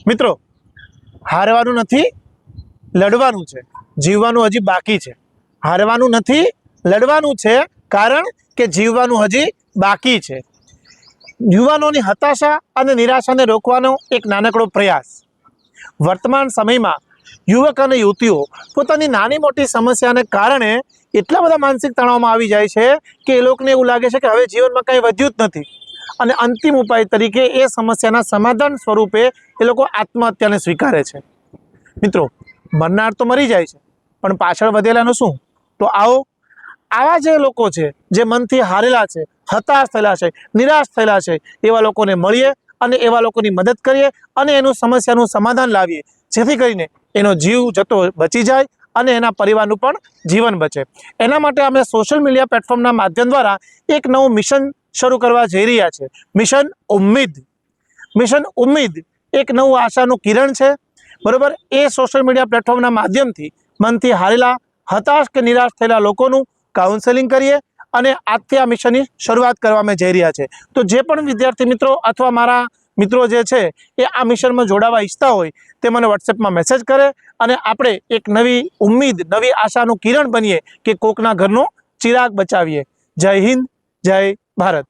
મિત્રો, હારવાનું નથી, લડવાનું છે। જીવવાનું હજી બાકી છે। હારવાનું નથી, લડવાનું છે, કારણ કે જીવવાનું હજી બાકી છે। યુવાનોની હતાશા અને નિરાશાને રોકવાનો એક નાનકડો પ્રયાસ। વર્તમાન સમયમાં યુવક અને યુવતીઓ પોતાની નાની મોટી સમસ્યાને કારણે એટલા બધા માનસિક તણાવમાં આવી જાય છે કે એ લોકોને એવું લાગે છે કે હવે જીવનમાં કંઈ વધ્યું જ નથી અને અંતિમ ઉપાય તરીકે એ સમસ્યાના સમાધાન સ્વરૂપે એ લોકો આત્મહત્યાને સ્વીકારે છે। મિત્રો, મરનાર તો મરી જાય છે, પણ પાછળ વધેલાનું શું? તો આવો આવા જે લોકો છે, જે મનથી હારેલા છે, હતાશ થયેલા છે, નિરાશ થયેલા છે, એવા લોકોને મળીએ અને એવા લોકોની મદદ કરીએ અને એનું સમસ્યાનું સમાધાન લાવીએ, જેથી કરીને એનો જીવ જતો બચી જાય અને એના પરિવારનું પણ જીવન બચે। એના માટે અમે સોશિયલ મીડિયા પ્લેટફોર્મના માધ્યમ દ્વારા એક નવું મિશન શરૂ કરવા જઈ રહ્યા છે। મિશન ઉમ્મીદ। મિશન ઉમ્મીદ એક નવું આશાનું કિરણ છે, બરાબર। એ સોશિયલ મીડિયા પ્લેટફોર્મના માધ્યમથી મનથી હારેલા, હતાશ કે નિરાશ થયેલા લોકોનું કાઉન્સેલિંગ કરીએ અને આજથી આ મિશનની શરૂઆત કરવા અમે જઈ રહ્યા છે। તો જે પણ વિદ્યાર્થી મિત્રો અથવા મારા મિત્રો જે છે એ આ મિશનમાં જોડાવા ઈચ્છતા હોય તે મને વોટ્સએપમાં મેસેજ કરે અને આપણે એક નવી ઉમ્મીદ, નવી આશાનું કિરણ બનીએ કે કોકના ઘરનો ચિરાગ બચાવીએ। જય હિન્દ, જય ભારત।